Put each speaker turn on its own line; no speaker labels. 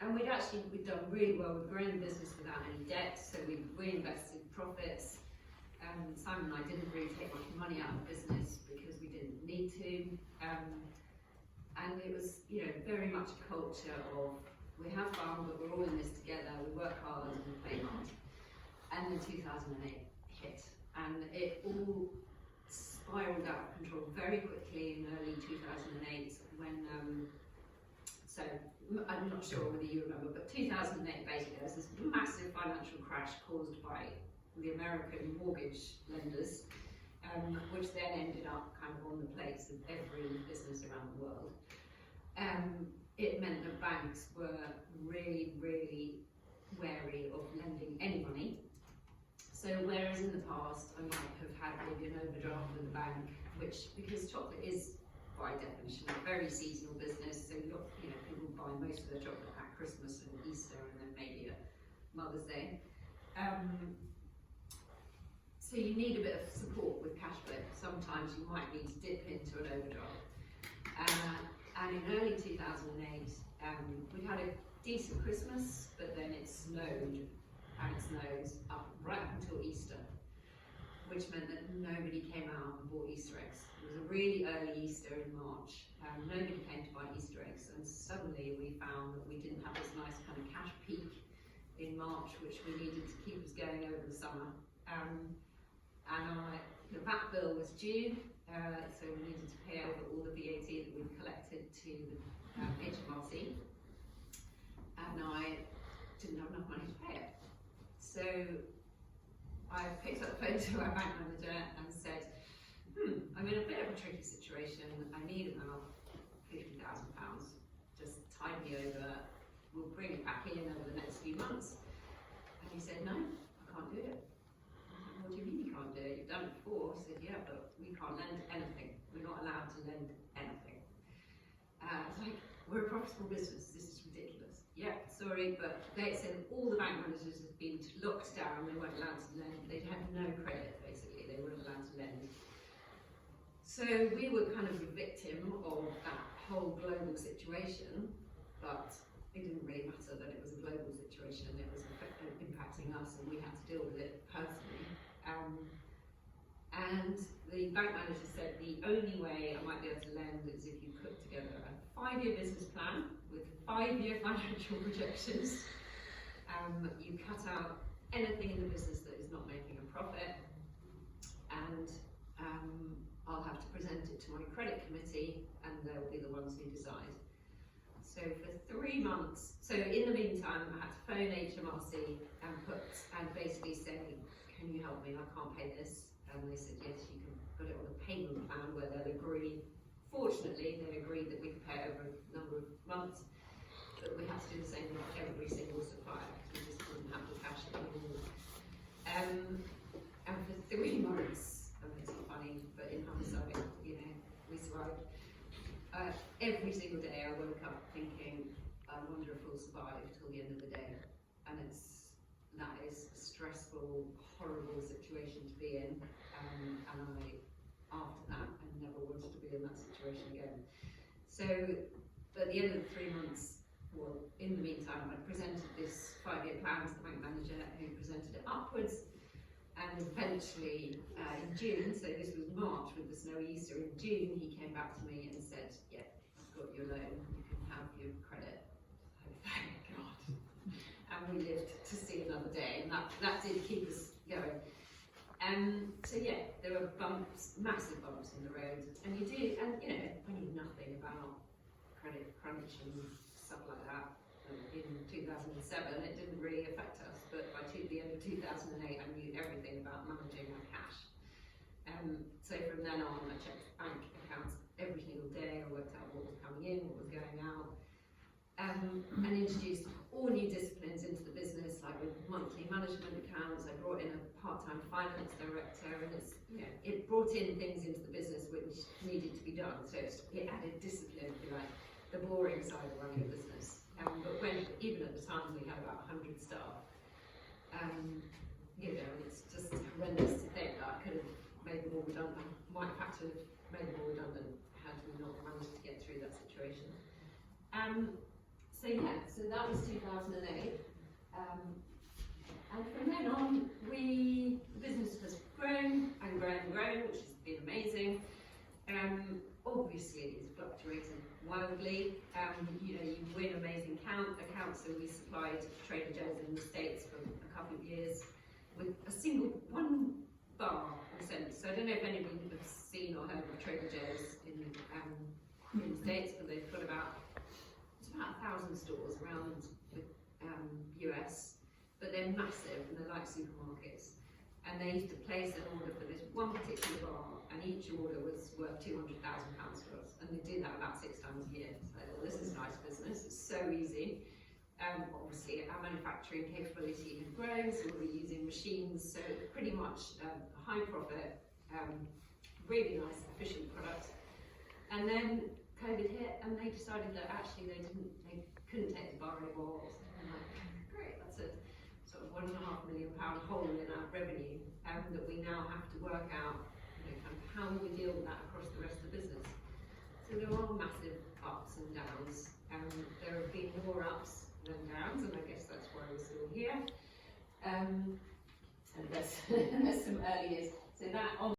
And we'd done really well. We'd grown the business without any debt, so we reinvested profits. Simon and I didn't really take much money out of the business because we didn't need to. And it was, very much a culture of we have fun, but we're all in this together. We work hard and we play hard. And then 2008 hit, and it all spiraled out of control very quickly in early 2008 when. So I'm not sure whether you remember, but 2008 basically there was this massive financial crash caused by the American mortgage lenders, which then ended up kind of on the plates of every business around the world. It meant that banks were really, really wary of lending any money. So whereas in the past I might have had maybe an overdraft with the bank, which, because chocolate is by definition a very seasonal business, so people buy most of their chocolate at Christmas and Easter and then maybe at Mother's Day. So you need a bit of support with cash flow. Sometimes you might need to dip into an overdraft. And in early 2008, we had a decent Christmas, but then it snowed, and it snowed up right up until Easter, which meant that nobody came out and bought Easter eggs. It was a really early Easter in March. Nobody came to buy Easter eggs, and suddenly we found that we didn't have this nice kind of cash peak in March, which we needed to keep us going over the summer. And the VAT bill was due, so we needed to pay over all the VAT that we'd collected to HMRC, and I didn't have enough money to pay it. So I picked up the phone to our bank manager and said, I'm in a bit of a tricky situation. I need about £50,000. Just tide me over. We'll bring it back in over the next few months. And he said, no, I can't do it. I said, what do you mean you can't do it? You've done it before. I said, yeah, but we can't lend anything. We're not allowed to lend anything. It's like, we're a profitable business. This is ridiculous. Yeah, sorry, but they said all the bank managers had been locked down. They weren't allowed to lend. They had no credit, basically. They weren't allowed to lend. So we were kind of a victim of that whole global situation, but it didn't really matter that it was a global situation. It was impacting us, and we had to deal with it personally. And the bank manager said the only way I might be able to lend is if you put together a 5-year business plan with 5-year financial projections. You cut out anything in the business that is not making a profit, and I'll have to present it to my credit committee, and they'll be the ones who decide. So for 3 months, so in the meantime, I had to phone HMRC and basically say, can you help me? I can't pay this. And they said, yes, you can put it on a payment plan where they'll agree. Fortunately, they agreed that we could pay over a number of months, but we had to do the same with every single supplier because we just didn't have the cash anymore. And for 3 months, it's not funny, but in hindsight, we survived. Every single day I woke up thinking, I wonder if we'll survive till the end of the day. And that is a stressful, horrible situation to be in. And after that, I never wanted to be in that situation again. So at the end of the 3 months, well, in the meantime, I presented this 5-year plan to the bank manager, who presented it upwards. And eventually, in June, so this was March with the snowy Easter, in June he came back to me and said, yeah, I've got your loan, you can have your credit. So thank God. And we lived to see another day, and that did keep us going. So yeah, there were bumps, massive bumps in the road, and you do, and I knew nothing about credit crunch and stuff like that. In 2007, it didn't really affect us, but by the end of 2008, I knew everything about managing our cash. So from then on, I checked bank accounts every single day. I worked out what was coming in, what was going out, and introduced all new disciplines into the business, like with monthly management accounts. I brought in a part-time finance director, and it brought in things into the business which needed to be done. So it added discipline, if you like, the boring side of running a business. But even at the time we had about 100 staff, it's just horrendous to think that I could have made them all redundant. Might have had to have made them all redundant had we not managed to get through that situation. So So yeah, so that was 2008. And from then on, the business has grown and grown and grown, which has been amazing. Obviously, it's fluctuated wildly. You know, you win amazing accounts. So we supplied Trader Joe's in the States for a couple of years with a single one bar or cent. So I don't know if anybody has seen or heard of Trader Joe's in the States, but they've got about 1,000 stores around the US. But they're massive and they're like supermarkets. And they used to place an order for this one particular bar, and each order was worth £200,000 for us. And they did that about 6 times a year. So well, this is nice business, it's so easy. Obviously, our manufacturing capability had grown, so we were using machines, so pretty much high profit, really nice, efficient product. And then COVID hit, and they decided that actually they couldn't take the bar anymore. So I'm like, great, that's a sort of £1.5 million hole in our revenue that we now have to work out, you know, kind of how we deal with that across the rest of the business. So there are massive ups and downs. There have been more ups than downs, and I guess that's why we're still here. And there's some early years. So that on